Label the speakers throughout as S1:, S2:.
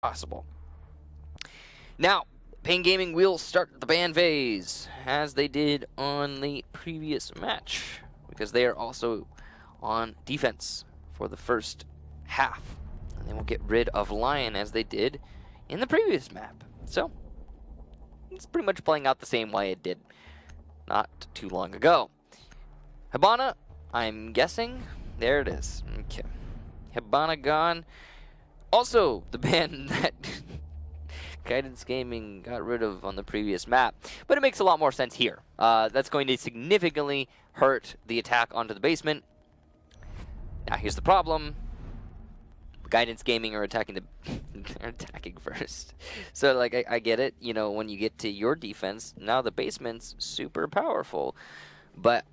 S1: possible. Now, paiN Gaming will start the ban phase, as they did on the previous match, because they are also on defense for the first half. And they will get rid of Lion as they did in the previous map. So, it's pretty much playing out the same way it did not too long ago. Hibana, I'm guessing, there it is. Okay. Hibana gone. Also, the ban that Guidance Gaming got rid of on the previous map, but it makes a lot more sense here. That's going to significantly hurt the attack onto the basement. Now here's the problem. Guidance Gaming are attacking they're attacking first. So like I get it, you know, when you get to your defense, now the basement's super powerful. But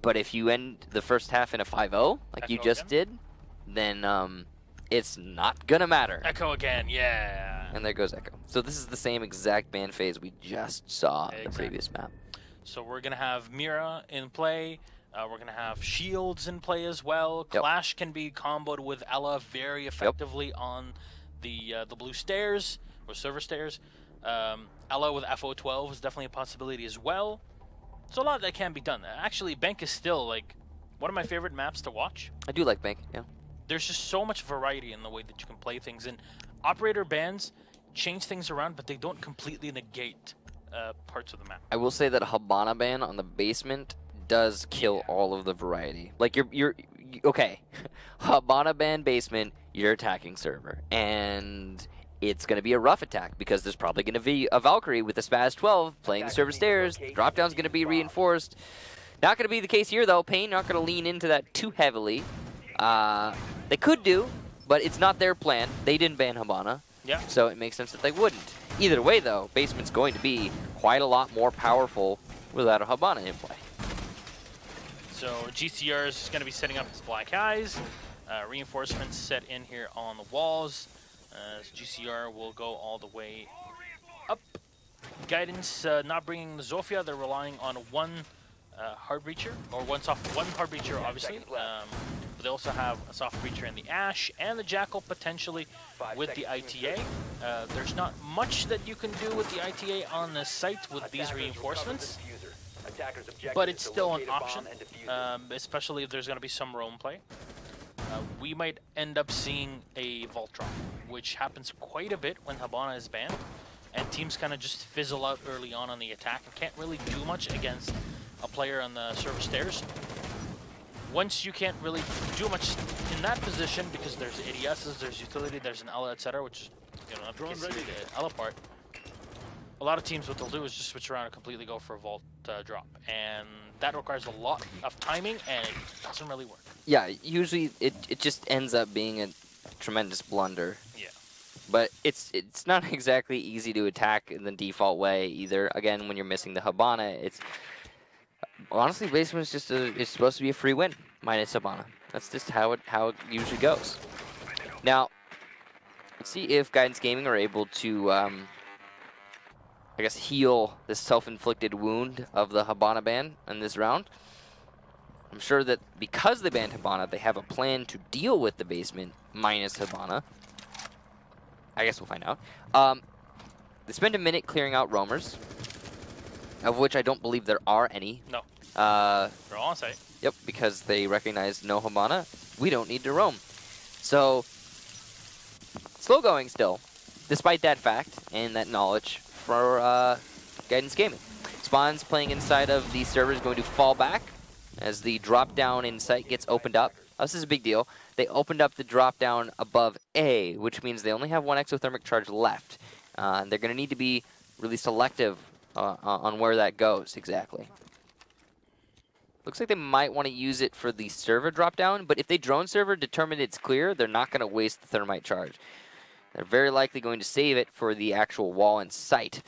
S1: if you end the first half in a 5-0 like
S2: Echo
S1: you just
S2: again?
S1: did, then it's not gonna matter.
S2: Echo again, yeah.
S1: And there goes Echo. So this is the same exact ban phase we just saw in the previous map.
S2: So we're going to have Mira in play. We're going to have Shields in play as well.
S1: Yep.
S2: Clash can be comboed with Ela very effectively on the blue stairs, or server stairs. Ela with FO12 is definitely a possibility as well. So a lot that can be done. Actually, Bank is still like one of my favorite maps to watch.
S1: I do like Bank, yeah.
S2: There's just so much variety in the way that you can play things. And operator bans change things around, but they don't completely negate parts of the map.
S1: I will say that a Hibana ban on the basement does kill all of the variety. Like you're okay. Hibana ban basement, you're attacking server, and it's going to be a rough attack because there's probably going to be a Valkyrie with a Spaz 12 playing the server stairs. Drop down's going to be reinforced. Not going to be the case here though. paiN not going to lean into that too heavily. They could do, but it's not their plan. They didn't ban Hibana.
S2: Yeah.
S1: So it makes sense that they wouldn't. Either way, though, basement's going to be quite a lot more powerful without a Hibana in play.
S2: So GCR is going to be setting up his black eyes. Reinforcements set in here on the walls. GCR will go all the way up. Guidance not bringing the Zofia. They're relying on one hard breacher, or one hard breacher, obviously. But they also have a soft breacher in the Ash and the Jackal potentially with the ITA. There's not much that you can do with the ITA on the site with these reinforcements, but it's still an option, especially if there's going to be some roam play. We might end up seeing a Vault drop, which happens quite a bit when Hibana is banned, and teams kind of just fizzle out early on the attack and can't really do much against a player on the server stairs. Once you can't really do much in that position because there's ADSs, there's utility, there's an Ela, etc., which, you know, not the Ela part. A lot of teams, what they'll do is just switch around and completely go for a Vault drop. And that requires a lot of timing, and it doesn't really work.
S1: Yeah, usually it just ends up being a tremendous blunder.
S2: Yeah.
S1: But it's not exactly easy to attack in the default way either. Again, when you're missing the Hibana, it's... Honestly, basement's just it's supposed to be a free win, minus Hibana. That's just how it usually goes. Now, let's see if Guidance Gaming are able to, I guess, heal this self-inflicted wound of the Hibana ban in this round. I'm sure that because they banned Hibana, they have a plan to deal with the basement minus Hibana. I guess we'll find out. They spend a minute clearing out roamers, of which I don't believe there are any.
S2: No. They're all on site.
S1: Yep, because they recognize no Hibana. We don't need to roam. So, slow going still, despite that fact and that knowledge for Guidance Gaming. Spawn's playing inside of the server is going to fall back as the drop down in sight gets opened up. Oh, this is a big deal. They opened up the drop down above A, which means they only have one exothermic charge left. They're going to need to be really selective on where that goes exactly. Looks like they might want to use it for the server drop down, but if they drone server determine it's clear, they're not going to waste the thermite charge. They're very likely going to save it for the actual wall in sight.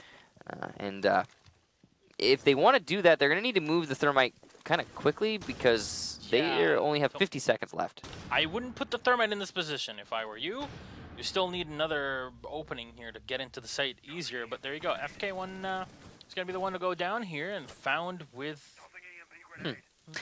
S1: If they want to do that, they're going to need to move the thermite kind of quickly because they only have 50 seconds left.
S2: I wouldn't put the thermite in this position if I were you. You still need another opening here to get into the site easier, but there you go. FK1 is going to be the one to go down here and found with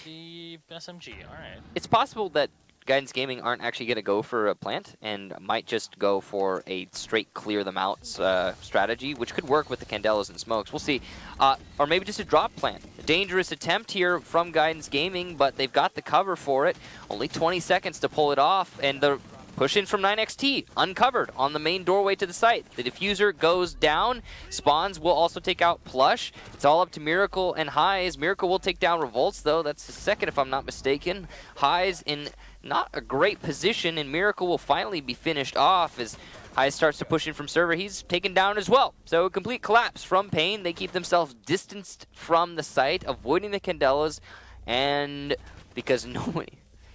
S2: the SMG. All right.
S1: It's possible that Guidance Gaming aren't actually going to go for a plant and might just go for a straight clear them out strategy, which could work with the Candelas and Smokes. We'll see. Or maybe just a drop plant. A dangerous attempt here from Guidance Gaming, but they've got the cover for it. Only 20 seconds to pull it off, and the push in from 9XT, uncovered on the main doorway to the site. The diffuser goes down. Spawns will also take out Plush. It's all up to Miracle and Highs. Miracle will take down Revolts, though. That's the second, if I'm not mistaken. Highs in not a great position, and Miracle will finally be finished off as Highs starts to push in from server. He's taken down as well. So a complete collapse from paiN. They keep themselves distanced from the site, avoiding the Candelas, and because nobody...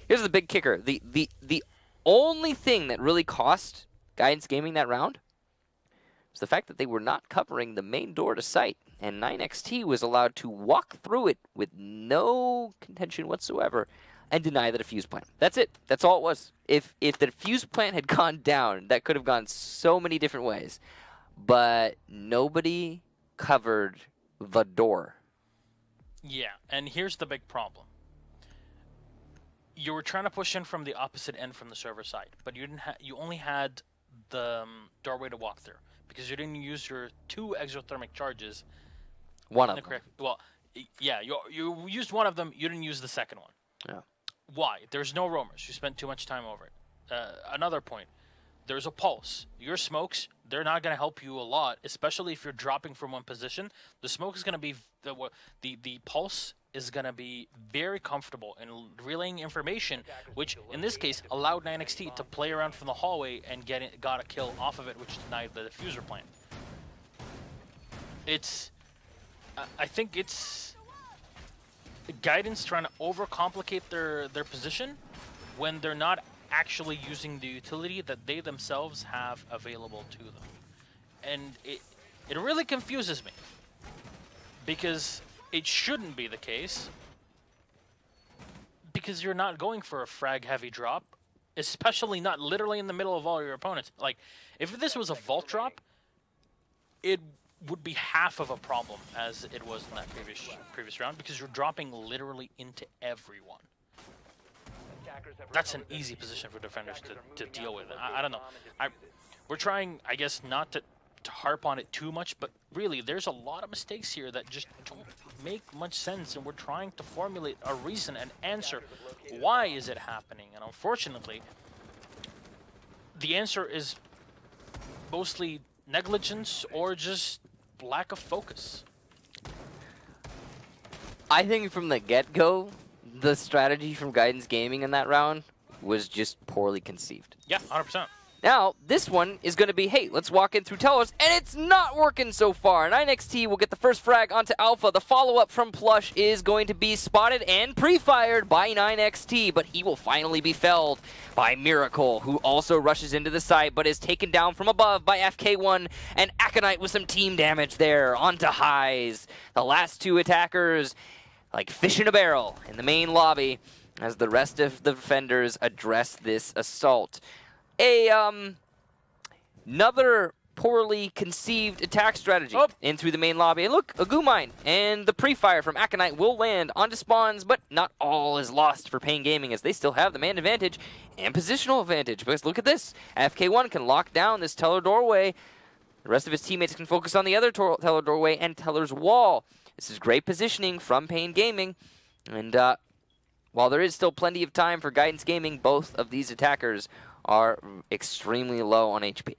S1: Here's the big kicker. The only thing that really cost Guidance Gaming that round was the fact that they were not covering the main door to site, and 9XT was allowed to walk through it with no contention whatsoever and deny the defuse plant. That's it. That's all it was. If the defuse plant had gone down, that could have gone so many different ways, but nobody covered the door.
S2: Yeah, and here's the big problem. You were trying to push in from the opposite end from the server side, but you only had the doorway to walk through because you didn't use your 2 exothermic charges.
S1: One of them.
S2: Well, yeah, you used one of them. You didn't use the second one.
S1: Yeah.
S2: Why? There's no roamers. You spent too much time over it. Another point. There's a pulse. Your smokes, they're not going to help you a lot, especially if you're dropping from one position. The smoke is going to be the pulse is going to be very comfortable in relaying information, which in this case allowed 9XT to play around from the hallway and got a kill off of it, which denied the diffuser plant. I think it's Guidance trying to overcomplicate their position when they're not actually using the utility that they themselves have available to them. And it really confuses me, because it shouldn't be the case, because you're not going for a frag-heavy drop, especially not literally in the middle of all your opponents. Like, if this was a vault drop, it would be half of a problem as it was in that previous round, because you're dropping literally into everyone. That's an easy position for defenders to deal with. I don't know. We're trying, I guess, not to harp on it too much, but really, there's a lot of mistakes here that just don't make much sense, and we're trying to formulate a reason and answer. Why is it happening? And unfortunately, the answer is mostly negligence or just lack of focus.
S1: I think from the get-go, the strategy from Guidance Gaming in that round was just poorly conceived.
S2: Yeah, 100%.
S1: Now, this one is going to be, hey, let's walk in through tellers, and it's not working so far. 9XT will get the first frag onto Alpha. The follow-up from Plush is going to be spotted and pre-fired by 9XT, but he will finally be felled by Miracle, who also rushes into the site, but is taken down from above by FK1 and Aconite with some team damage there onto Highs. The last two attackers, like fish in a barrel in the main lobby, as the rest of the defenders address this assault. Another poorly conceived attack strategy in through the main lobby. And look, a Goo-Mine and the pre-fire from Aconite will land onto spawns, but not all is lost for paiN Gaming, as they still have the man advantage and positional advantage. Because look at this, FK1 can lock down this teller doorway. The rest of his teammates can focus on the other teller doorway and teller's wall. This is great positioning from paiN Gaming, and while there is still plenty of time for Guidance Gaming, both of these attackers are extremely low on HP.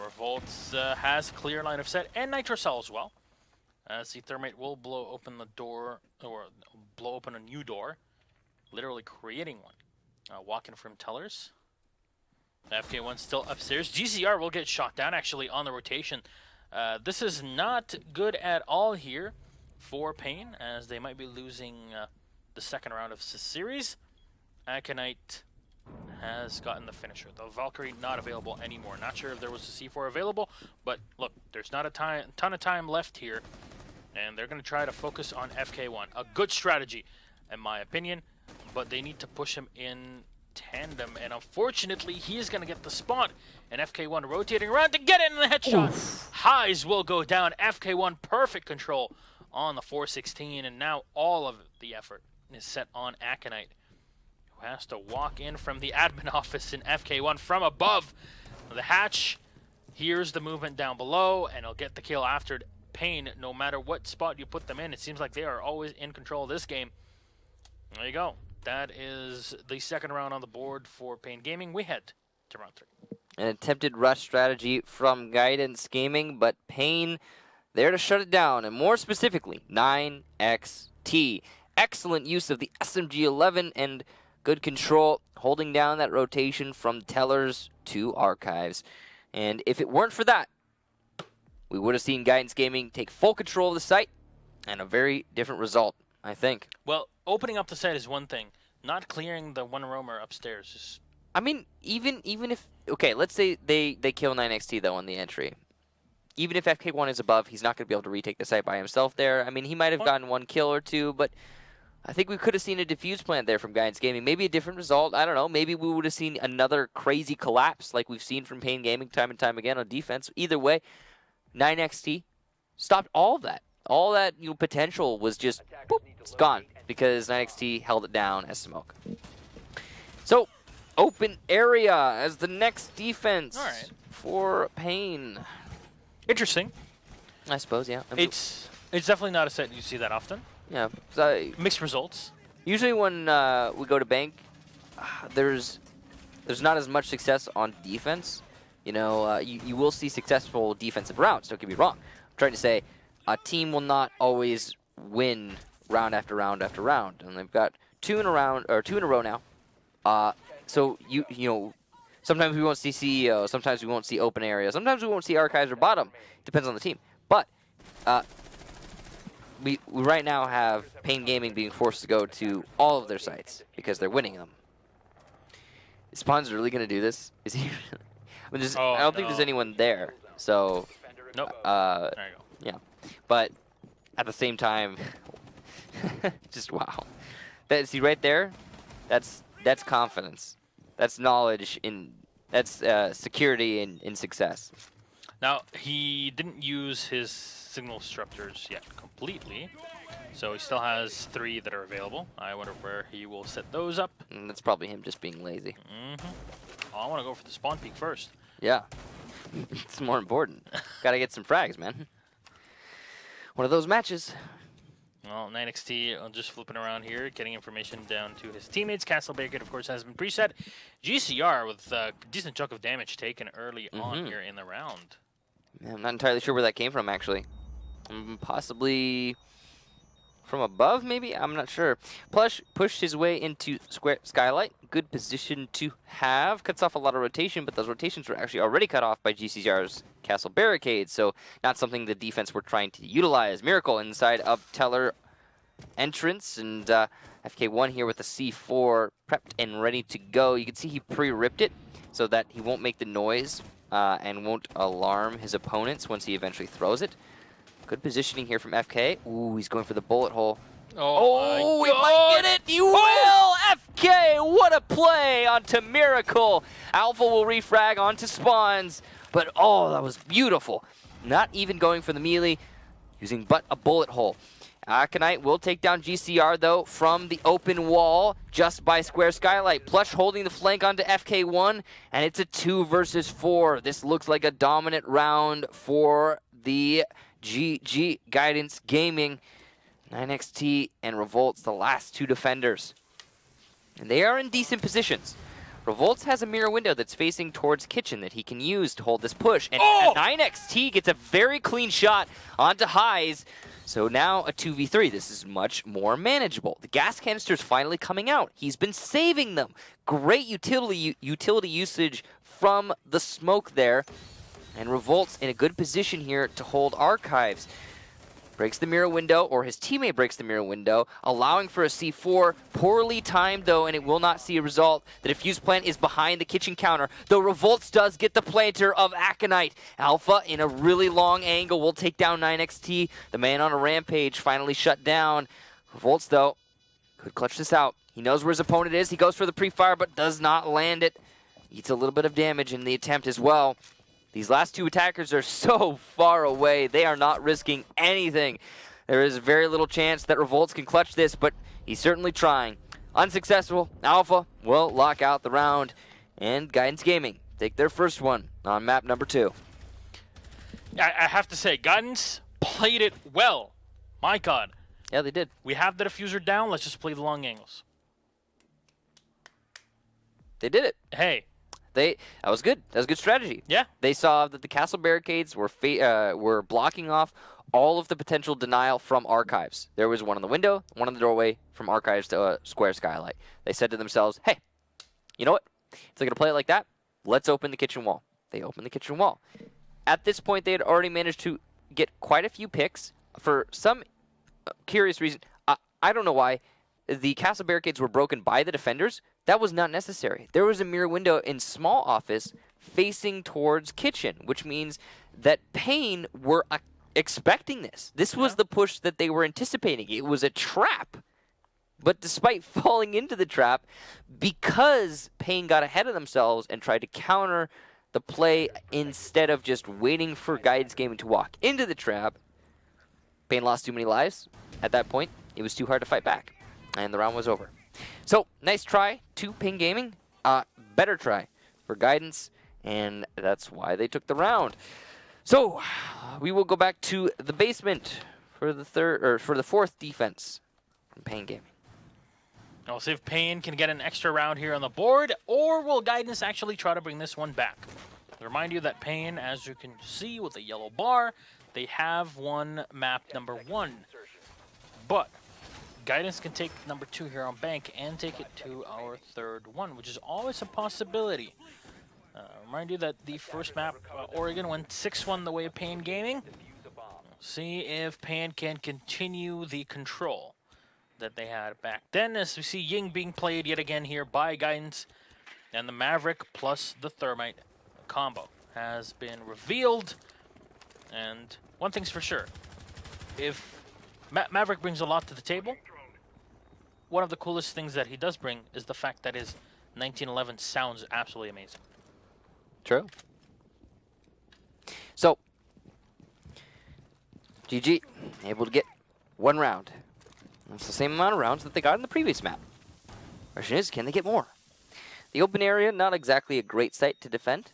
S2: Revolts has clear line of sight, and Nitrocell as well. As the Thermite will blow open the door, or blow open a new door, literally creating one. Walking from tellers. FK1 still upstairs. GCR will get shot down actually on the rotation. This is not good at all here for paiN, as they might be losing the second round of this series. Aconite has gotten the finisher. The Valkyrie not available anymore. Not sure if there was a C4 available, but look, there's not a ton of time left here, and they're going to try to focus on FK1. A good strategy, in my opinion, but they need to push him in tandem, and unfortunately, he is going to get the spot, and FK1 rotating around to get it in the headshot. Oof. Highs will go down. FK1 perfect control on the 416, and now all of the effort is set on Aconite, has to walk in from the admin office in FK1 from above the hatch. Here's the movement down below, and he'll get the kill after paiN. No matter what spot you put them in, it seems like they are always in control of this game. There you go. That is the second round on the board for paiN Gaming. We head to round 3.
S1: An attempted rush strategy from Guidance Gaming, but paiN there to shut it down, and more specifically, 9XT. Excellent use of the SMG-11 and good control, holding down that rotation from tellers to archives. And if it weren't for that, we would have seen Guidance Gaming take full control of the site, and a very different result, I think.
S2: Well, opening up the site is one thing. Not clearing the one roamer upstairs is...
S1: I mean, even if... Okay, let's say they kill 9XT, though, on the entry. Even if FK1 is above, he's not going to be able to retake the site by himself there. I mean, he might have gotten one kill or two, but I think we could have seen a defuse plant there from Guidance Gaming. Maybe a different result. I don't know. Maybe we would have seen another crazy collapse like we've seen from paiN Gaming time and time again on defense. Either way, 9XT stopped all of that. All that potential was just boop, it's gone because 9XT held it down as smoke. So, open area as the next defense for paiN.
S2: Interesting.
S1: I suppose, yeah.
S2: It's definitely not a set you see that often.
S1: Yeah. So
S2: mixed results.
S1: Usually when we go to bank, there's not as much success on defense. You know, you will see successful defensive rounds, don't get me wrong. I'm trying to say a team will not always win round after round after round. And they've got 2 in a row now. So you know, sometimes we won't see CEO, sometimes we won't see open area, sometimes we won't see archives or bottom. Depends on the team. But we right now have paiN Gaming being forced to go to all of their sites because they're winning them. Is Spawn's really going to do this? Is he really? I mean, I don't think there's anyone there. So,
S2: nope. There you go.
S1: Yeah. But at the same time, just wow. See right there? That's confidence. That's knowledge that's security in success.
S2: Now, he didn't use his signal disruptors yet completely, so he still has 3 that are available. I wonder where he will set those up.
S1: And that's probably him just being lazy.
S2: Oh, I want to go for the spawn peak first.
S1: Yeah. It's more important. Gotta get some frags, man. One of those matches.
S2: Well, 9XT just flipping around here, getting information down to his teammates. Castle Barricade, of course, has been preset. GCR with a decent chunk of damage taken early on here in the round.
S1: Yeah, I'm not entirely sure where that came from, actually. Possibly from above, maybe? I'm not sure. Plush pushed his way into Square Skylight. Good position to have. Cuts off a lot of rotation, but those rotations were actually already cut off by GCR's Castle Barricade, so not something the defense were trying to utilize. Miracle inside of Teller entrance, and FK1 here with the C4 prepped and ready to go. You can see he pre-ripped it so that he won't make the noise and won't alarm his opponents once he eventually throws it. Good positioning here from FK. Ooh, he's going for the bullet hole. Oh, he might get it! You will! FK, what a play onto Miracle! Alpha will refrag onto spawns, but oh, that was beautiful. Not even going for the melee, using but a bullet hole. Aconite will take down GCR, though, from the open wall, just by Square Skylight. Plush holding the flank onto FK1, and it's a 2 versus 4. This looks like a dominant round for the GG Guidance Gaming. 9XT and Revolt's the last 2 defenders. And they are in decent positions. Revolt's has a mirror window that's facing towards kitchen that he can use to hold this push. And 9XT gets a very clean shot onto highs. So now a 2v3. This is much more manageable. The gas canister's finally coming out. He's been saving them. Great utility usage from the smoke there. And Revolt's in a good position here to hold archives. Breaks the mirror window, or his teammate breaks the mirror window, allowing for a C4. Poorly timed, though, and it will not see a result. The defuse plant is behind the kitchen counter, though Revolts does get the planter of Aconite. Alpha, in a really long angle, will take down 9XT. The man on a rampage finally shut down. Revolts, though, could clutch this out. He knows where his opponent is. He goes for the pre-fire, but does not land it. Eats a little bit of damage in the attempt as well. These last 2 attackers are so far away. They are not risking anything. There is very little chance that Revolts can clutch this, but he's certainly trying. unsuccessful. Alpha will lock out the round, and Guidance Gaming take their first one on map number 2.
S2: I have to say, Guidance played it well. My God.
S1: Yeah, they did.
S2: We have the diffuser down. Let's just play the long angles.
S1: They did it.
S2: Hey.
S1: That was good. That was good strategy.
S2: Yeah.
S1: They saw that the castle barricades were blocking off all of the potential denial from archives. There was one on the window, one on the doorway from archives to square skylight. They said to themselves, hey, you know what? If they're going to play it like that, let's open the kitchen wall. They opened the kitchen wall. At this point, they had already managed to get quite a few picks. For some curious reason, I don't know why, the castle barricades were broken by the defenders. That was not necessary. There was a mirror window in small office facing towards kitchen, which means that paiN were expecting this. This was the push that they were anticipating. It was a trap. But despite falling into the trap, because paiN got ahead of themselves and tried to counter the play instead of just waiting for Guidance Gaming to walk into the trap, paiN lost too many lives. At that point, it was too hard to fight back, and the round was over. So, nice try to paiN Gaming. Better try for Guidance, and that's why they took the round. So, we will go back to the basement for the fourth defense from paiN Gaming.
S2: I'll see if paiN can get an extra round here on the board, or will Guidance actually try to bring this one back? To remind you that paiN, as you can see with the yellow bar, they have won map number 1. But Guidance can take number 2 here on bank and take it to our third one, which is always a possibility. Remind you that the first map, Oregon, went 6-1 the way of paiN Gaming. See if paiN can continue the control that they had back then, as we see Ying being played yet again here by Guidance, and the Maverick plus the Thermite combo has been revealed. And one thing's for sure, if Maverick brings a lot to the table, one of the coolest things that he does bring is the fact that his 1911 sounds absolutely amazing.
S1: True. So, GG, able to get 1 round. That's the same amount of rounds that they got in the previous map. Question is, can they get more? The open area, not exactly a great site to defend,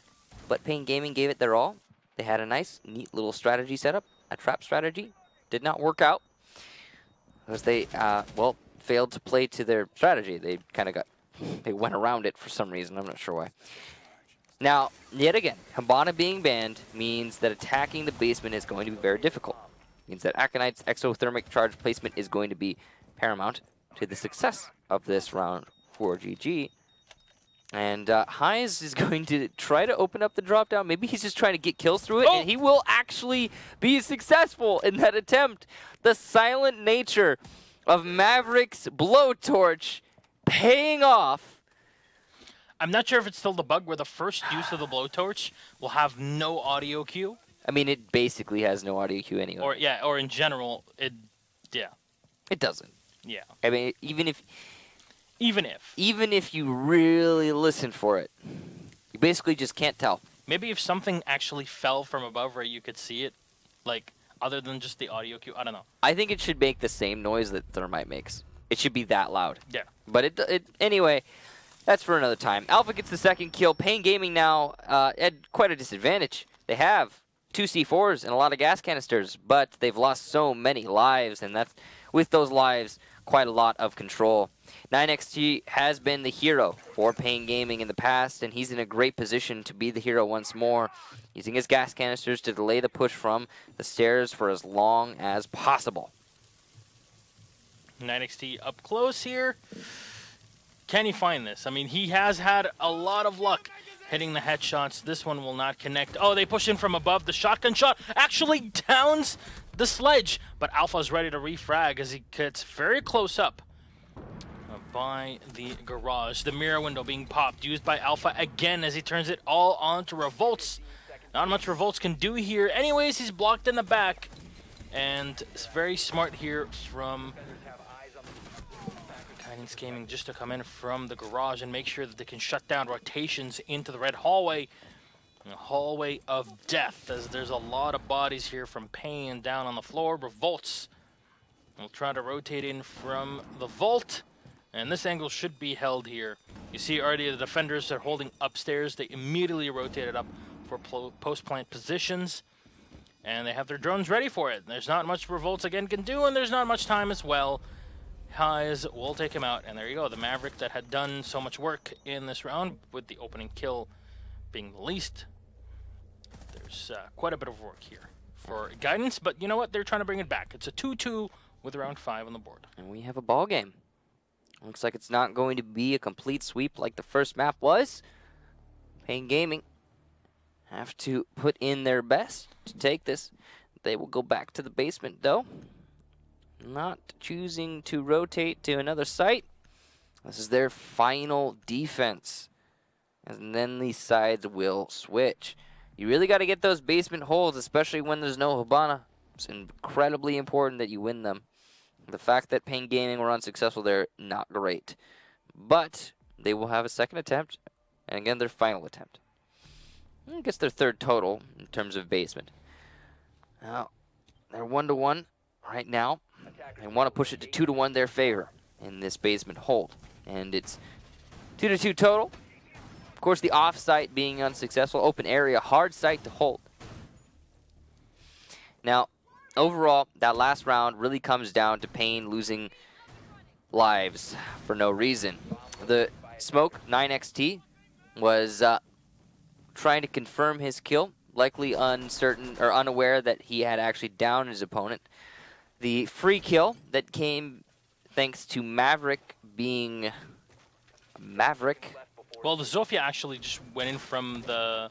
S1: but paiN Gaming gave it their all. They had a nice, neat little strategy set up, a trap strategy. Did not work out, because they, well, failed to play to their strategy. They kind of they went around it for some reason. I'm not sure why. Now, yet again, Hibana being banned means that attacking the basement is going to be very difficult. Means that Aconite's exothermic charge placement is going to be paramount to the success of this round for GG. And Highs is going to try to open up the drop down. Maybe he's just trying to get kills through it, and he will actually be successful in that attempt. The silent nature of Maverick's blowtorch paying off.
S2: I'm not sure if it's still the bug where the first use of the blowtorch will have no audio cue.
S1: I mean, it basically has no audio cue anyway.
S2: Or in general, it
S1: doesn't.
S2: Yeah.
S1: I mean, even if you really listen for it, you basically just can't tell.
S2: Maybe if something actually fell from above where you could see it, like, other than just the audio cue, I don't know.
S1: I think it should make the same noise that Thermite makes. It should be that loud.
S2: Yeah.
S1: But anyway, that's for another time. Alpha gets the second kill. paiN Gaming now at quite a disadvantage. They have 2 C4s and a lot of gas canisters, but they've lost so many lives, and that's, with those lives, quite a lot of control. 9XT has been the hero for paiN Gaming in the past, and he's in a great position to be the hero once more, using his gas canisters to delay the push from the stairs for as long as possible.
S2: 9XT up close here. Can he find this? I mean, he has had a lot of luck hitting the headshots. This one will not connect. Oh, they push in from above. The shotgun shot actually downs the sledge, but Alpha's ready to refrag as he gets very close up by the garage. The mirror window being popped, used by Alpha again as he turns it all onto Revolts. Not much Revolts can do here. Anyways, he's blocked in the back, and it's very smart here from Guidance Gaming just to come in from the garage and make sure that they can shut down rotations into the red hallway. The hallway of death, as there's a lot of bodies here from paiN down on the floor. Revolts will try to rotate in from the vault. And this angle should be held here. You see already the defenders are holding upstairs. They immediately rotated up for post-plant positions. And they have their drones ready for it. There's not much Revolts again can do, and there's not much time as well. Highs will take him out, and there you go. The Maverick that had done so much work in this round, with the opening kill being the least. There's quite a bit of work here for Guidance, but you know what? They're trying to bring it back. It's a 2-2 with round 5 on the board.
S1: And we have a ball game. Looks like it's not going to be a complete sweep like the first map was. paiN Gaming have to put in their best to take this. They will go back to the basement, though. Not choosing to rotate to another site. This is their final defense. And then these sides will switch. You really got to get those basement holds, especially when there's no Hibana. It's incredibly important that you win them. The fact that paiN Gaming were unsuccessful there, not great. But they will have a second attempt, and again, their final attempt. I guess their third total in terms of basement. Now, they're 1-1 right now. They want to push it to 2-1 their favor in this basement hold. And it's 2-2 total. Of course, the off-site being unsuccessful. Open area, hard site to hold. Now, overall, that last round really comes down to paiN losing lives for no reason. The Smoke 9XT was trying to confirm his kill, likely uncertain or unaware that he had actually downed his opponent. The free kill that came thanks to Maverick being Maverick.
S2: Well, the Zofia actually just went in from the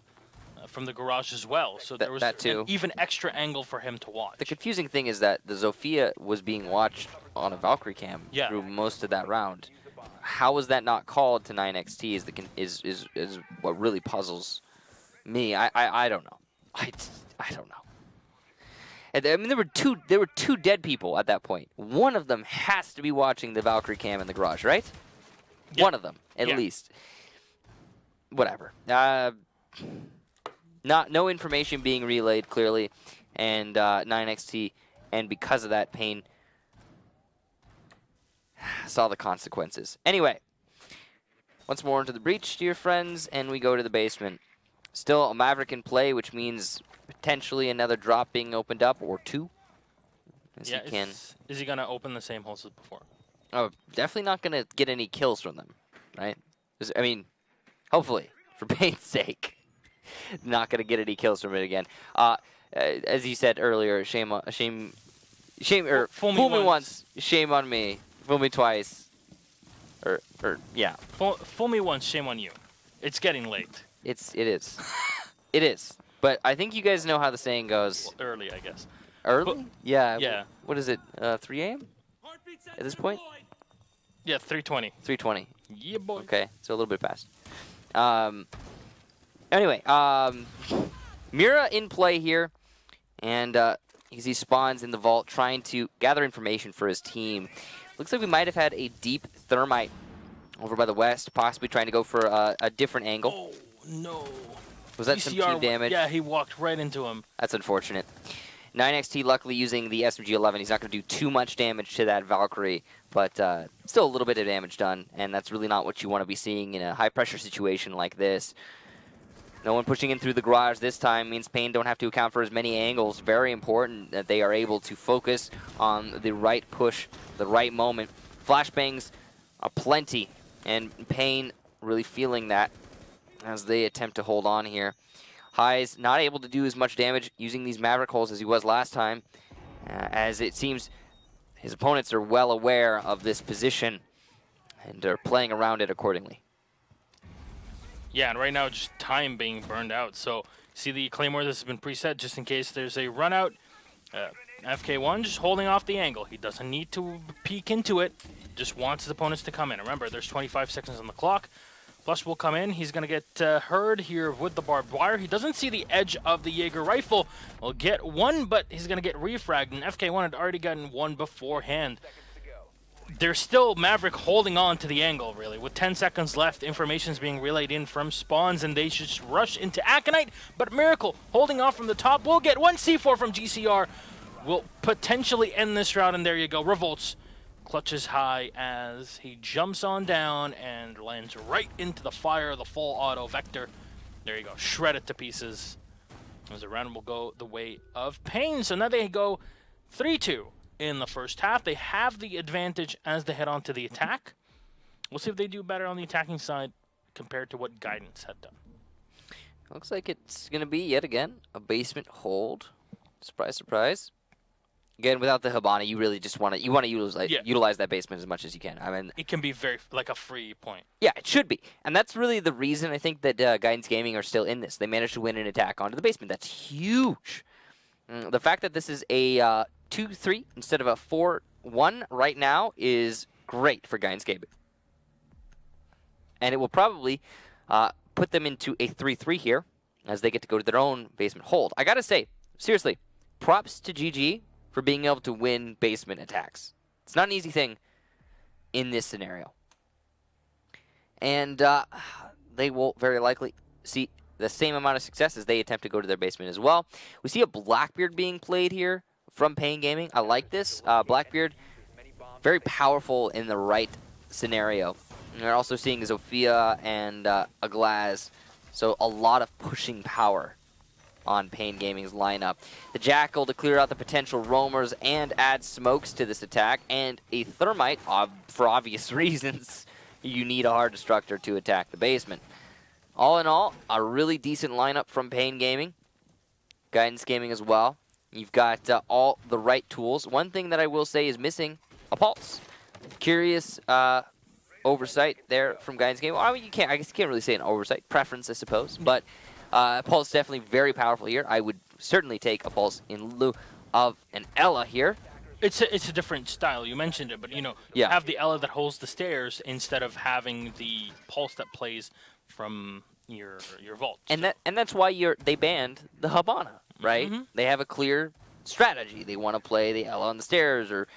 S2: garage as well, so there was an even extra angle for him to watch.
S1: The confusing thing is that the Zofia was being watched on a Valkyrie cam through most of that round. How was that not called to 9XT is what really puzzles me. I don't know. I don't know. And I mean, there were two dead people at that point. One of them has to be watching the Valkyrie cam in the garage, right? Yep. One of them, at least. Whatever. No information being relayed clearly, and 9XT, and because of that, paiN saw the consequences. Anyway, once more into the breach, dear friends, and we go to the basement. Still a Maverick in play, which means potentially another drop being opened up, or two. As he can.
S2: Is he going to open the same holes as before?
S1: Oh, definitely not going to get any kills from them, right? I mean, hopefully, for paiN's sake. Not going to get any kills from it again. As you said earlier, fool me once, shame on me. Fool me twice. Yeah.
S2: Fool me once, shame on you. It's getting late.
S1: It is. It is. But I think you guys know how the saying goes.
S2: Well, early, I guess.
S1: Early? Yeah.
S2: Yeah.
S1: What is it? 3 a.m. at this point?
S2: Yeah, 3:20.
S1: 3:20.
S2: Yeah, boy.
S1: Okay, so a little bit past. Anyway, Mira in play here, and as he spawns in the vault, trying to gather information for his team. Looks like we might have had a deep thermite over by the west, possibly trying to go for a different angle.
S2: Oh, no.
S1: Was that some team damage?
S2: Yeah, he walked right into him.
S1: That's unfortunate. 9XT luckily using the SMG-11. He's not going to do too much damage to that Valkyrie, but still a little bit of damage done, and that's really not what you want to be seeing in a high-pressure situation like this. No one pushing in through the garage this time means paiN don't have to account for as many angles. Very important that they are able to focus on the right push, the right moment. Flashbangs are plenty, and paiN really feeling that as they attempt to hold on here. High's not able to do as much damage using these Maverick holes as he was last time, as it seems his opponents are well aware of this position and are playing around it accordingly.
S2: Yeah, and right now just time being burned out. So see the Claymore, this has been preset just in case there's a run out. FK1 just holding off the angle. He doesn't need to peek into it, just wants his opponents to come in. Remember, there's 25 seconds on the clock. Flush will come in. He's going to get heard here with the barbed wire. He doesn't see the edge of the Jaeger rifle. Will get one, but he's going to get refragged, and FK1 had already gotten one beforehand. There's still Maverick holding on to the angle, really. With 10 seconds left, information's being relayed in from spawns, and they should just rush into Aconite. But Miracle, holding off from the top, will get one C4 from GCR. Will potentially end this round, and there you go. Revolts clutches high as he jumps on down and lands right into the fire of the full auto vector. There you go, shred it to pieces. As the round will go the way of paiN. So now they go 3-2 in the first half. They have the advantage as they head on to the attack. We'll see if they do better on the attacking side compared to what Guidance had done.
S1: Looks like it's going to be, yet again, a basement hold. Surprise, surprise. Again, without the Hibana, you really just want to utilize that basement as much as you can. I mean,
S2: it can be very like a free point.
S1: Yeah, it should be, and that's really the reason I think that Guidance Gaming are still in this. They managed to win an attack onto the basement. That's huge. The fact that this is a 2-3 instead of a 4-1 right now is great for Guidance Gaming, and it will probably put them into a 3-3 here as they get to go to their own basement hold. I gotta say, seriously, props to GG for being able to win basement attacks. It's not an easy thing in this scenario. And they will very likely see the same amount of success as they attempt to go to their basement as well. We see a Blackbeard being played here from paiN Gaming. I like this. Blackbeard, very powerful in the right scenario. And we're also seeing Zofia and a Glaz, so a lot of pushing power on paiN Gaming's lineup. The Jackal to clear out the potential roamers and add smokes to this attack, and a Thermite, for obvious reasons. You need a hard destructor to attack the basement. All in all, a really decent lineup from paiN Gaming. Guidance Gaming as well. You've got all the right tools. One thing that I will say is missing a Pulse. Curious oversight there from Guidance Gaming. Well, I mean, I guess you can't really say an oversight. Preference, I suppose. But Pulse definitely very powerful here. I would certainly take a Pulse in lieu of an Ela here.
S2: It's a different style. You mentioned it, but you have the Ela that holds the stairs instead of having the Pulse that plays from your vault.
S1: And that's why they banned the Hibana, right? Mm-hmm. They have a clear strategy. They want to play the Ela on the stairs, or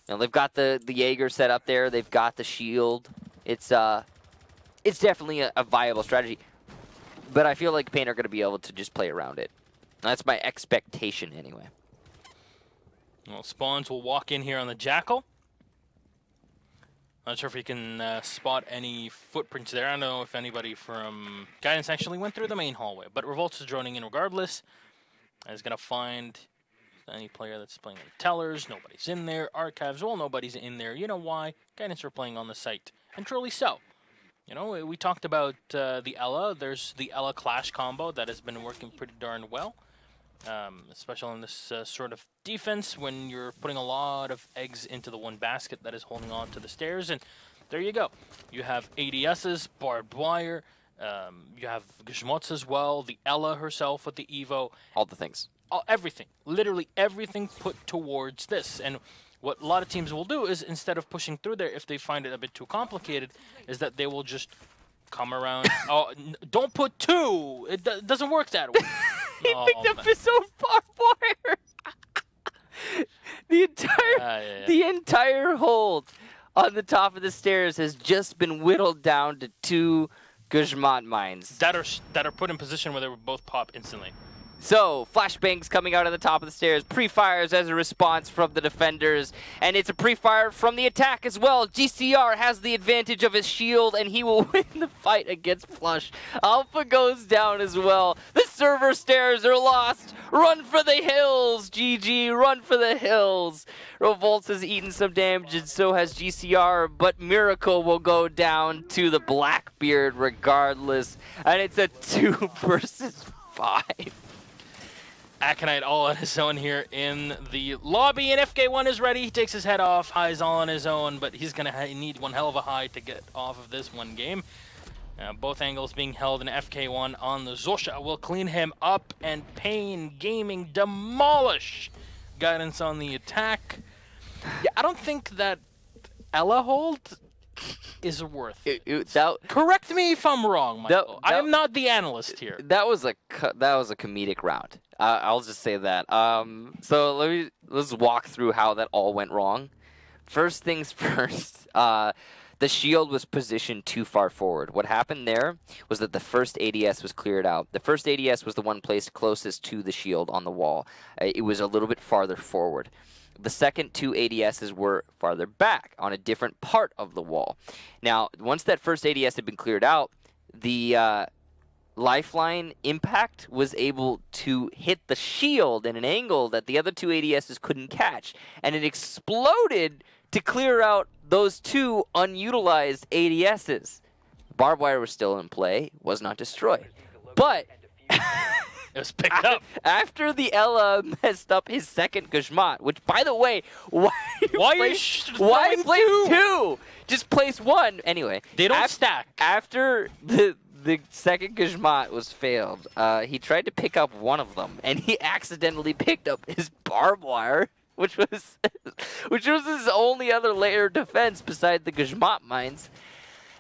S1: they've got the Jaeger set up there. They've got the shield. It's definitely a viable strategy. But I feel like paiN are going to be able to just play around it. That's my expectation anyway.
S2: Well, Spawns will walk in here on the Jackal. Not sure if he can spot any footprints there. I don't know if anybody from Guidance actually went through the main hallway. But Revolts is droning in regardless. He's going to find any player that's playing the Tellers. Nobody's in there. Archives, well, nobody's in there. You know why? Guidance are playing on the site. And truly so. We talked about the Ela. There's the Ela Clash combo that has been working pretty darn well. Especially in this sort of defense when you're putting a lot of eggs into the one basket that is holding on to the stairs. And there you go. You have ADSs, barbed wire. You have Gizmots as well. The Ela herself with the Evo.
S1: All the things.
S2: Everything. Literally everything put towards this. And what a lot of teams will do is, instead of pushing through there, if they find it a bit too complicated, is that they will just come around. Oh, don't put two. It doesn't work that way.
S1: He picked up his own barbed wire. The entire hold on the top of the stairs has just been whittled down to 2 Guzman mines
S2: that are put in position where they would both pop instantly.
S1: So, flashbangs coming out of the top of the stairs, pre-fires as a response from the defenders, and it's a pre-fire from the attack as well. GCR has the advantage of his shield, and he will win the fight against Flush. Alpha goes down as well. The server stairs are lost. Run for the hills, GG, run for the hills. Revolts has eaten some damage, and so has GCR, but Miracle will go down to the Blackbeard regardless, and it's a 2 versus 5.
S2: Aconite all on his own here in the lobby, and FK1 is ready. He takes his head off. High's all on his own, but he's going to need one hell of a high to get off of this one game. Both angles being held, and FK1 on the Zosha will clean him up, and paiN Gaming demolish Guidance on the attack. Yeah, I don't think that Ela hold is worth it. Correct me if I'm wrong, Michael. I am not the analyst here.
S1: That was a comedic round. I'll just say that. So let's walk through how that all went wrong. First things first. The the shield was positioned too far forward. What happened there was that the first ADS was cleared out. The first ADS was the one placed closest to the shield on the wall. It was a little bit farther forward. The second two ADSs were farther back on a different part of the wall. Now, once that first ADS had been cleared out, the lifeline impact was able to hit the shield in an angle that the other two ADSs couldn't catch. And it exploded to clear out those two unutilized ADSs. Barbed wire was still in play, was not destroyed. But
S2: it was picked up.
S1: After the Ella messed up his second Gajmat, which, by the way, why place two? Just place one. Anyway.
S2: They don't stack.
S1: After the second Gajmat was failed, he tried to pick up one of them, and he accidentally picked up his barbed wire, which was his only other layer of defense beside the Gajmat mines.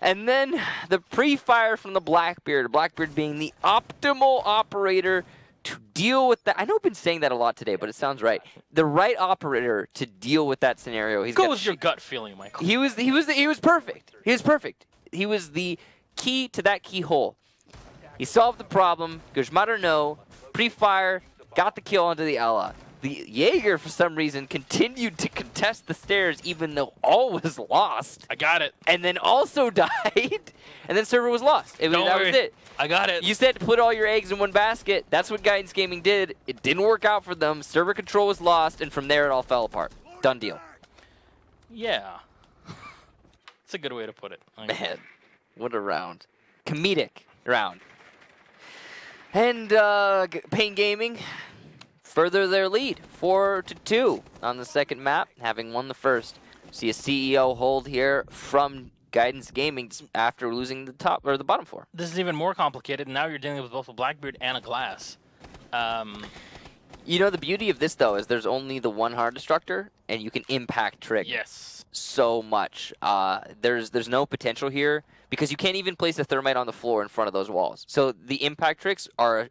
S1: And then the pre-fire from the Blackbeard being the optimal operator to deal with that. I know I've been saying that a lot today, but it sounds right. The right operator to deal with that scenario.
S2: Go with your gut feeling, Michael.
S1: He was perfect. He was perfect. He was the key to that keyhole. He solved the problem. Gajmat or no, pre-fire, got the kill onto the Ella. The Jaeger, for some reason, continued to contest the stairs even though all was lost.
S2: I got it.
S1: And then also died. And then server was lost. That was it.
S2: I got it.
S1: You said to put all your eggs in one basket. That's what Guidance Gaming did. It didn't work out for them. Server control was lost, and from there it all fell apart. Done deal.
S2: Yeah. It's a good way to put it.
S1: Man, what a round. Comedic round. And paiN Gaming further their lead, 4-2 on the second map, having won the first. See a CEO hold here from Guidance Gaming after losing the top or the bottom four.
S2: This is even more complicated. Now you're dealing with both a Blackbeard and a Glass.
S1: You know, the beauty of this though is there's only the one hard destructor, and you can impact trick so much. There's no potential here because you can't even place a thermite on the floor in front of those walls. So the impact tricks are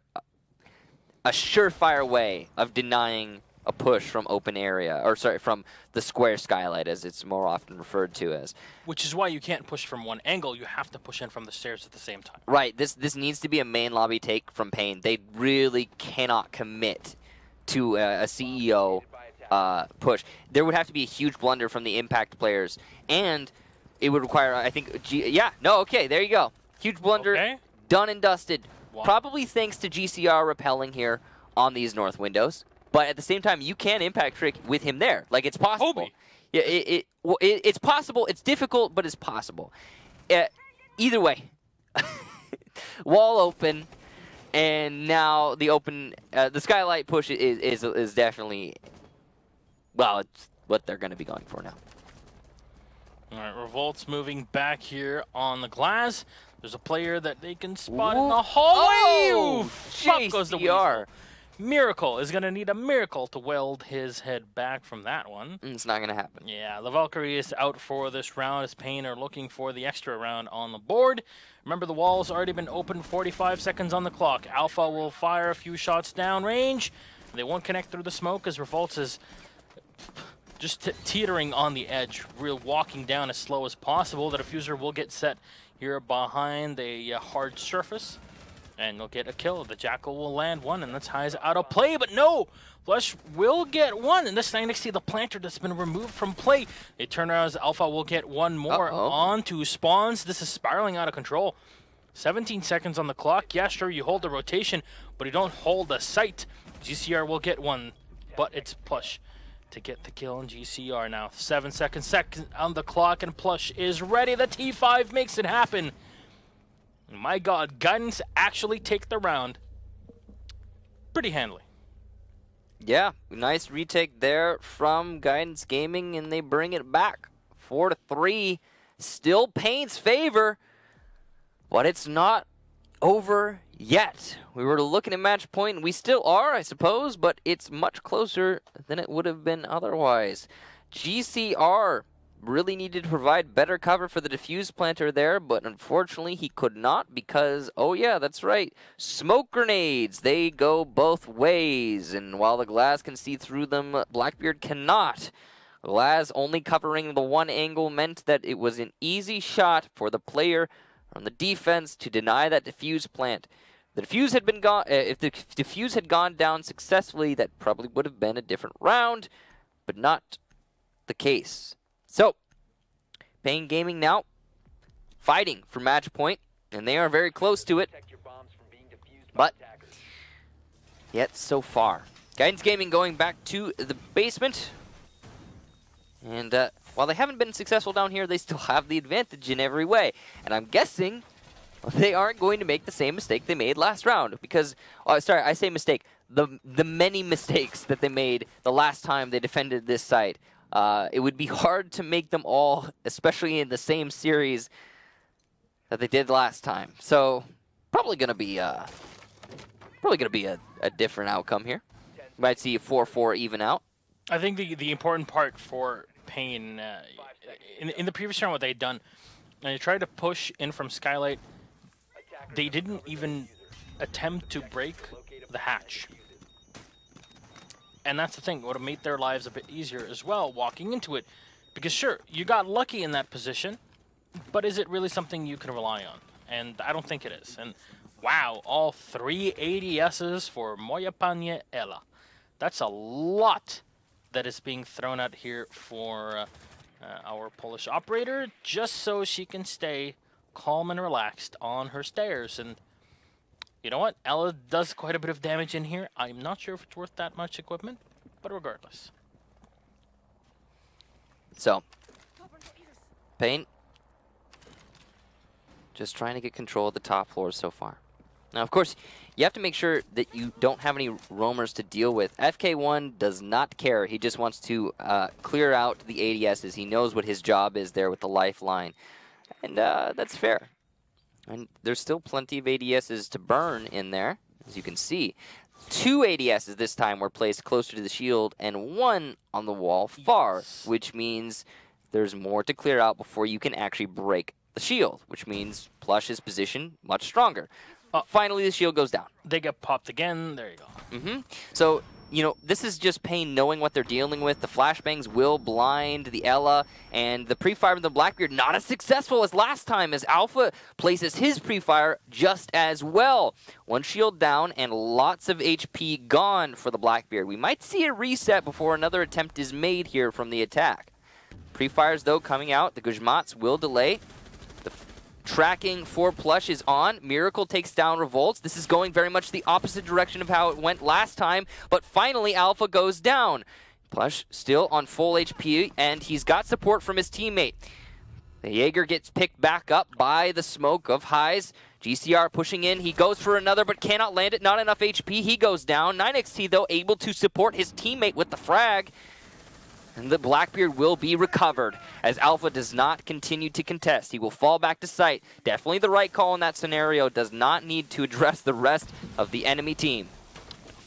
S1: a surefire way of denying a push from open area, or sorry, from the square skylight, as it's more often referred to as.
S2: Which is why you can't push from one angle. You have to push in from the stairs at the same time.
S1: Right. This needs to be a main lobby take from paiN. They really cannot commit to a CEO push. There would have to be a huge blunder from the impact players, and it would require, I think, there you go. Huge blunder, done and dusted. Wow. Probably thanks to GCR repelling here on these north windows. But at the same time, you can impact trick with him there. Like, it's possible. Yeah, it's possible. It's difficult, but it's possible. Either way, wall open, and now the open, the skylight push is definitely, well, it's what they're going to be going for now.
S2: All right, Revolt's moving back here on the Glass. There's a player that they can spot in the hallway.
S1: Oh,
S2: Up goes the Weasel. Miracle is going to need a miracle to weld his head back from that one.
S1: It's not going to happen.
S2: Yeah, the Valkyrie is out for this round as paiN are looking for the extra round on the board. Remember, the wall's already been open, 45 seconds on the clock. Alpha will fire a few shots down range. They won't connect through the smoke as Revolt is just teetering on the edge, walking down as slow as possible. The diffuser will get set here behind a hard surface, and they'll get a kill. The Jackal will land one, and that's High's out of play, but no! Flush will get one, and this time next to the planter that's been removed from play. They turn around as Alpha will get one more onto spawns. This is spiraling out of control. 17 seconds on the clock. Yeah, sure, you hold the rotation, but you don't hold the sight. GCR will get one, but it's Plush to get the kill on GCR now. 7 seconds on the clock, and Plush is ready. The T5 makes it happen. My God, Guidance actually take the round pretty handily.
S1: Yeah, nice retake there from Guidance Gaming, and they bring it back. 4-3, still paiN's favor, but it's not over yet. We were looking at match point, and we still are, I suppose, but it's much closer than it would have been otherwise. GCR really needed to provide better cover for the diffuse planter there, but unfortunately he could not because, oh yeah, that's right, smoke grenades, they go both ways, and while the Glass can see through them, Blackbeard cannot. Laz only covering the one angle meant that it was an easy shot for the player on the defense to deny that defuse plant. The defuse had been gone. If the defuse had gone down successfully, that probably would have been a different round, but not the case. So, paiN Gaming now fighting for match point, and they are very close to it. But yet so far, Guidance Gaming going back to the basement, and while they haven't been successful down here, they still have the advantage in every way. And I'm guessing they aren't going to make the same mistake they made last round, because, oh, sorry, I say mistake, the many mistakes that they made the last time they defended this site. It would be hard to make them all, especially in the same series that they did last time. So probably going to be a different outcome here. You might see a 4-4 even out.
S2: I think the important part for paiN, in the previous round, what they had done, they tried to push in from Skylight. They didn't even attempt to break the hatch. And that's the thing, it would have made their lives a bit easier as well, walking into it. Because sure, you got lucky in that position, but is it really something you can rely on? And I don't think it is. And wow, all 3 ADSs for Moja Panie Ela. That's a lot that is being thrown out here for our Polish operator, just so she can stay calm and relaxed on her stairs. And you know what? Ella does quite a bit of damage in here. I'm not sure if it's worth that much equipment, but regardless.
S1: So, paiN just trying to get control of the top floors so far. Now, of course, you have to make sure that you don't have any roamers to deal with. FK1 does not care. He just wants to clear out the ADSs. He knows what his job is there with the lifeline. And that's fair. And there's still plenty of ADSs to burn in there, as you can see. 2 ADSs this time were placed closer to the shield, and 1 on the wall far, which means there's more to clear out before you can actually break the shield, which means Plush's position much stronger. Finally, the shield goes down.
S2: They get popped again. There you go.
S1: So, you know, this is just paiN knowing what they're dealing with. The flashbangs will blind the Ella, and the pre-fire of the Blackbeard not as successful as last time, as Alpha places his pre-fire just as well. 1 shield down and lots of HP gone for the Blackbeard. We might see a reset before another attempt is made here from the attack. Pre-fires, though, coming out. The Guzmats will delay. The tracking for Plush is on. Miracle takes down Revolts. This is going very much the opposite direction of how it went last time, but finally Alpha goes down. Plush still on full HP, and he's got support from his teammate. The Jaeger gets picked back up by the smoke of Highs. GCR pushing in. He goes for another, but cannot land it. Not enough HP. He goes down. 9XT, though, able to support his teammate with the frag. And the Blackbeard will be recovered, as Alpha does not continue to contest. He will fall back to site. Definitely the right call in that scenario. Does not need to address the rest of the enemy team.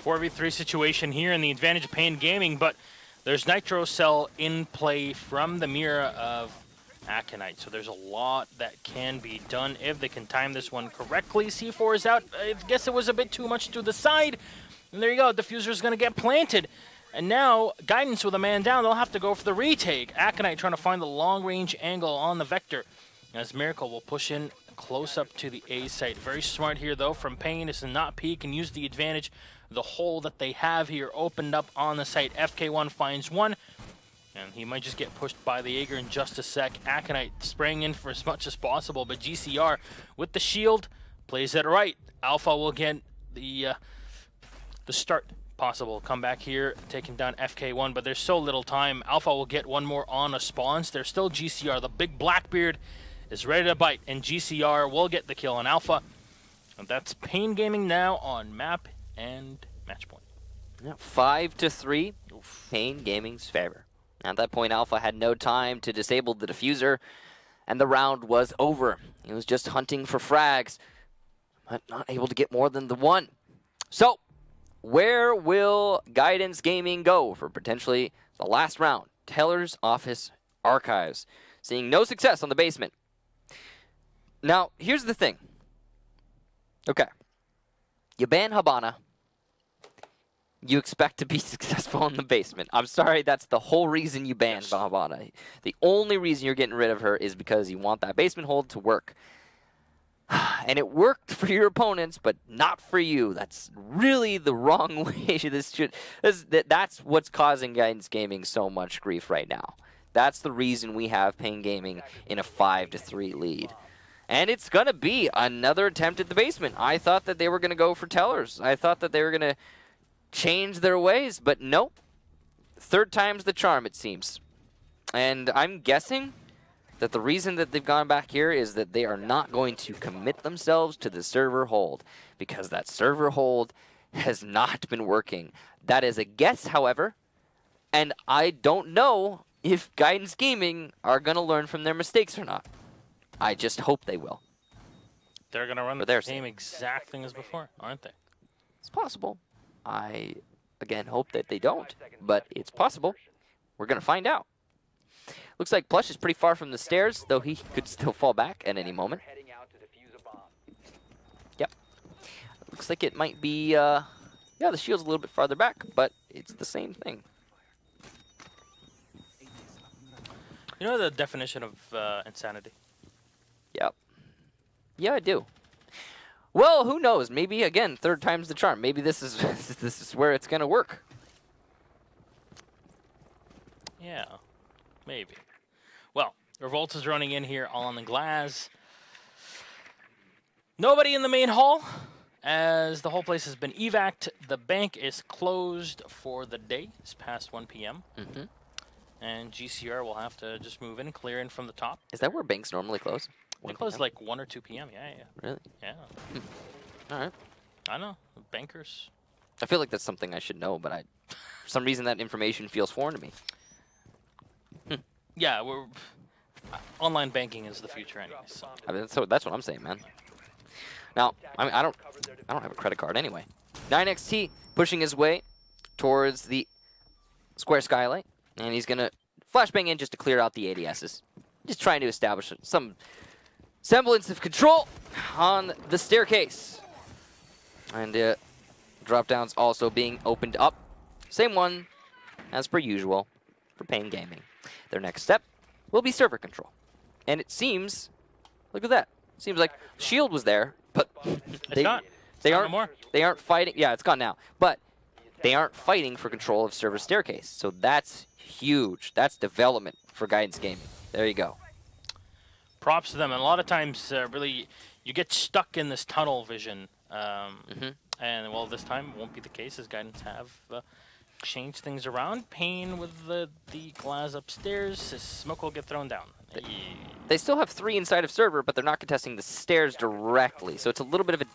S2: 4v3 situation here, and the advantage of paiN Gaming, but there's Nitro Cell in play from the Mira of Aconite. So there's a lot that can be done if they can time this one correctly. C4 is out. I guess it was a bit too much to the side. And there you go. Diffuser's going to get planted. And now, Guidance with a man down, they'll have to go for the retake. Aconite trying to find the long-range angle on the Vector. As Miracle will push in close up to the A site. Very smart here, though, from paiN is to not peek and use the advantage. The hole that they have here opened up on the site. FK1 finds 1, and he might just get pushed by the Jaeger in just a sec. Aconite spraying in for as much as possible, but GCR with the shield plays it right. Alpha will get the start possible. Come back here, taking down FK1, but there's so little time. Alpha will get 1 more on a spawns. There's still GCR. The big Blackbeard is ready to bite, and GCR will get the kill on Alpha. And that's paiN Gaming now on map and match point.
S1: 5-3, paiN Gaming's favor. At that point, Alpha had no time to disable the diffuser, and the round was over. He was just hunting for frags, but not able to get more than the 1. So, where will Guidance Gaming go for potentially the last round? Teller's Office Archives. Seeing no success on the basement. Now, here's the thing. Okay. You ban Habana. you expect to be successful in the basement. I'm sorry, that's the whole reason you banned Valhalla. The only reason you're getting rid of her is because you want that basement hold to work. And it worked for your opponents, but not for you. That's really the wrong way. That's what's causing Guidance Gaming so much grief right now. That's the reason we have paiN Gaming in a 5-3 lead. And it's going to be another attempt at the basement. I thought that they were going to go for tellers. I thought that they were going to change their ways, but nope. Third time's the charm, it seems. And I'm guessing that the reason that they've gone back here is that they are not going to commit themselves to the server hold, because that server hold has not been working. That is a guess, however, and I don't know if Guidance Gaming are going to learn from their mistakes or not. I just hope they will.
S2: They're going to run the same exact thing as before, aren't they?
S1: It's possible. I, again, hope that they don't, but it's possible. We're going to find out. Looks like Plush is pretty far from the stairs, though he could still fall back at any moment. Yep. Looks like it might be, yeah, the shield's a little bit farther back, but it's the same thing.
S2: You know the definition of insanity?
S1: Yep. Yeah, I do. Well, who knows? Maybe, again, third time's the charm. Maybe this is this is where it's going to work.
S2: Yeah, maybe. Well, Revolts is running in here on the glass. Nobody in the main hall, as the whole place has been evac'd. The bank is closed for the day. It's past 1 p.m.
S1: Mm-hmm.
S2: And GCR will have to just move in, clear in from the top.
S1: Is that where banks normally close?
S2: They close like 1 or 2 p.m. Yeah, yeah.
S1: Really?
S2: Yeah.
S1: All right.
S2: I know. Bankers.
S1: I feel like that's something I should know, but for some reason that information feels foreign to me.
S2: Yeah, online banking is the future anyway. So.
S1: I mean, that's what I'm saying, man. Now, I don't have a credit card anyway. 9XT pushing his way towards the square skylight, and he's gonna flashbang in just to clear out the ADSs. Just trying to establish some semblance of control on the staircase. And drop downs also being opened up. Same one as per usual for paiN Gaming. Their next step will be server control. And it seems, look at that. Seems like shield was there, but they aren't fighting. Yeah, it's gone now. But they aren't fighting for control of server staircase. So that's huge. That's development for Guidance Gaming. There you go.
S2: Props to them. And a lot of times, really, you get stuck in this tunnel vision. And, well, this time won't be the case, as Guidance have changed things around. paiN with the glass upstairs. Smoke will get thrown down.
S1: They still have 3 inside of server, but they're not contesting the stairs directly. So it's a little bit of a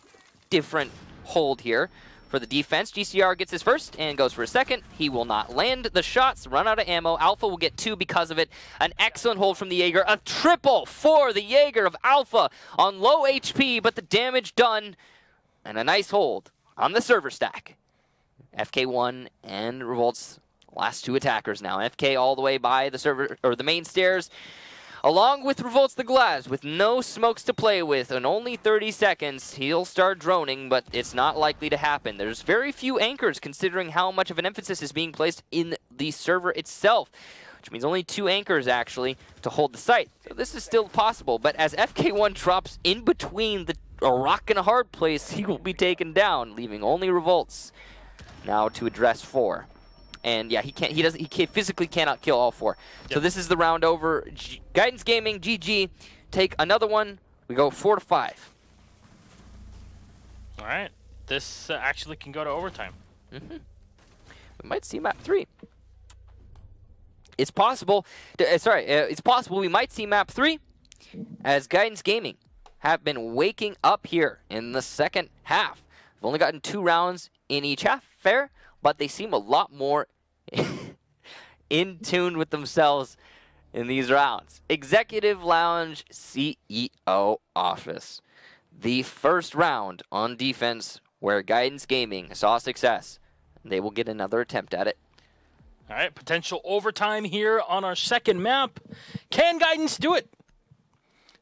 S1: different hold here for the defense. GCR gets his first and goes for a second. He will not land the shots, run out of ammo. Alpha will get 2 because of it. An excellent hold from the Jaeger. A triple for the Jaeger of Alpha on low HP, but the damage done. And a nice hold on the server stack. FK1 and Revolt's last 2 attackers now. FK all the way by the server, or the main stairs, along with Revolt's the Glass, with no smokes to play with and only 30 seconds. He'll start droning, but it's not likely to happen. There's very few anchors considering how much of an emphasis is being placed in the server itself, which means only 2 anchors actually to hold the site. So this is still possible, but as FK1 drops in between a rock and a hard place, he will be taken down, leaving only Revolts now to address 4. And yeah, he physically cannot kill all 4. Yep. So this is the round over. Guidance Gaming, GG, take another one. We go 4-5.
S2: All right, this actually can go to overtime.
S1: We might see map 3. It's possible. It's possible we might see map 3, as Guidance Gaming have been waking up here in the second half. We've only gotten 2 rounds in each half, fair, but they seem a lot more in tune with themselves in these rounds. Executive Lounge CEO office. The first round on defense where Guidance Gaming saw success. They will get another attempt at it.
S2: All right, potential overtime here on our second map. Can Guidance do it?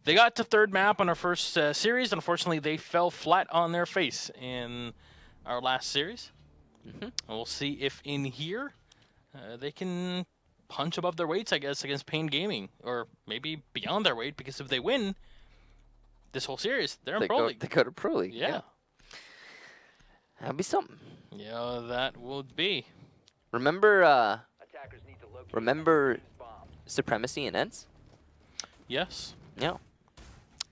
S2: They got to 3rd map on our first series. Unfortunately, they fell flat on their face in our last series. And we'll see if in here they can punch above their weights, I guess, against paiN Gaming, or maybe beyond their weight, because if they win this whole series, they're in Pro League.
S1: They go to Pro League.
S2: Yeah.
S1: That'd be something.
S2: Yeah, that would be.
S1: Remember Supremacy in Ents?
S2: Yes.
S1: Yeah.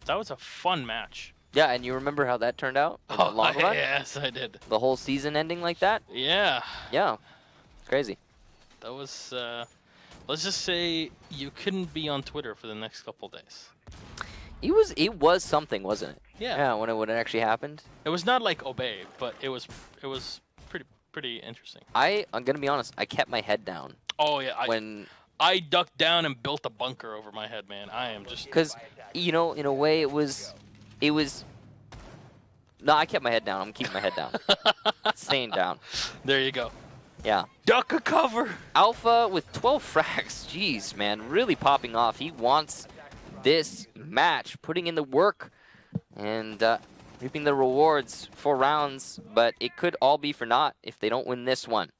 S2: That was a fun match.
S1: Yeah, and you remember how that turned out in the long run?
S2: Yes, I did.
S1: The whole season ending like that?
S2: Yeah.
S1: Yeah. Crazy.
S2: That was, let's just say you couldn't be on Twitter for the next couple days.
S1: It was something, wasn't it?
S2: Yeah.
S1: Yeah, when it actually happened.
S2: It was not like Obey, but it was pretty interesting.
S1: I'm gonna be honest, I kept my head down.
S2: Oh yeah, I ducked down and built a bunker over my head, man. I am just
S1: because in a way it was. No, I kept my head down. I'm keeping my head down. Staying down.
S2: There you go.
S1: Yeah.
S2: Duck a cover.
S1: Alpha with 12 frags. Jeez, man, really popping off. He wants this match, putting in the work, and reaping the rewards for rounds, but it could all be for naught if they don't win this one.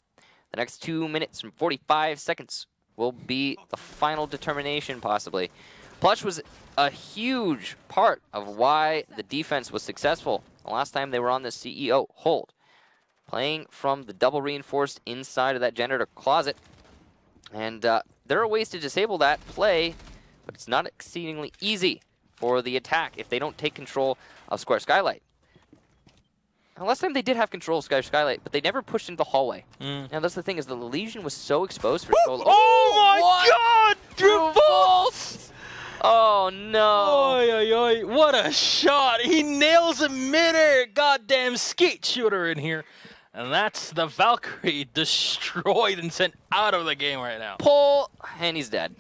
S1: The next 2 minutes and 45 seconds will be the final determination, possibly. Plush was a huge part of why the defense was successful the last time they were on the CEO hold. Playing from the double reinforced inside of that janitor closet. And there are ways to disable that play, but it's not exceedingly easy for the attack if they don't take control of Square Skylight. Now, last time they did have control of Skylight, but they never pushed into the hallway. Now that's the thing, is the Legion was so exposed for so long.
S2: Oh my god! Through vaults!
S1: Oh no!
S2: Oy, oy, oy. What a shot! He nails a midair goddamn skate shooter in here. And that's the Valkyrie destroyed and sent out of the game right now.
S1: Pull, and he's dead.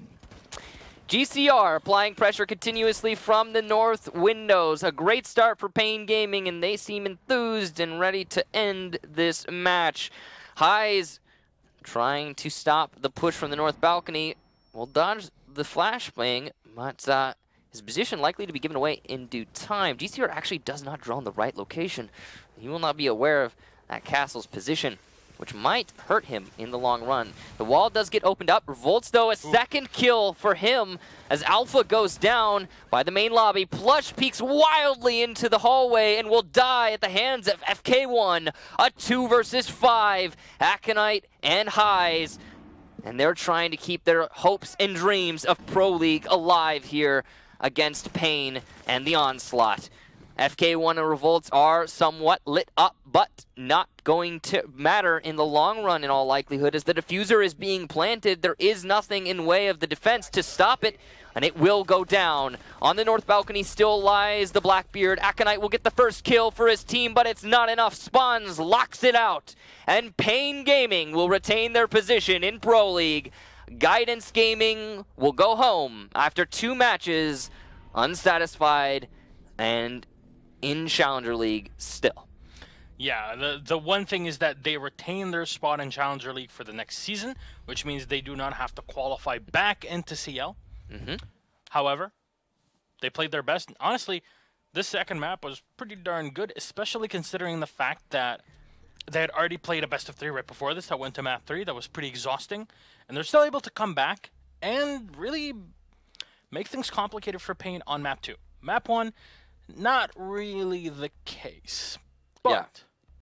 S1: GCR applying pressure continuously from the north windows. A great start for paiN Gaming, and they seem enthused and ready to end this match. Highs trying to stop the push from the north balcony. Will dodge the flashbang, but his position likely to be given away in due time. GCR actually does not draw in the right location. He will not be aware of that castle's position, which might hurt him in the long run. The wall does get opened up. Revolts, though, a second kill for him as Alpha goes down by the main lobby. Plush peeks wildly into the hallway and will die at the hands of FK1. A 2 versus 5. Aconite and Highs. And they're trying to keep their hopes and dreams of Pro League alive here against paiN and the Onslaught. FK1 and Revolts are somewhat lit up, but not going to matter in the long run in all likelihood. As the diffuser is being planted, there is nothing in way of the defense to stop it, and it will go down. On the north balcony still lies the Blackbeard. Aconite will get the first kill for his team, but it's not enough. Spawns locks it out, and paiN Gaming will retain their position in Pro League. Guidance Gaming will go home after 2 matches, unsatisfied, and in Challenger League still.
S2: Yeah, the one thing is that they retain their spot in Challenger League for the next season, which means they do not have to qualify back into CL. However, they played their best. Honestly, this second map was pretty darn good, especially considering the fact that they had already played a best of 3 right before this that went to map 3. That was pretty exhausting. And they're still able to come back and really make things complicated for paiN on map 2. Map 1, not really the case. But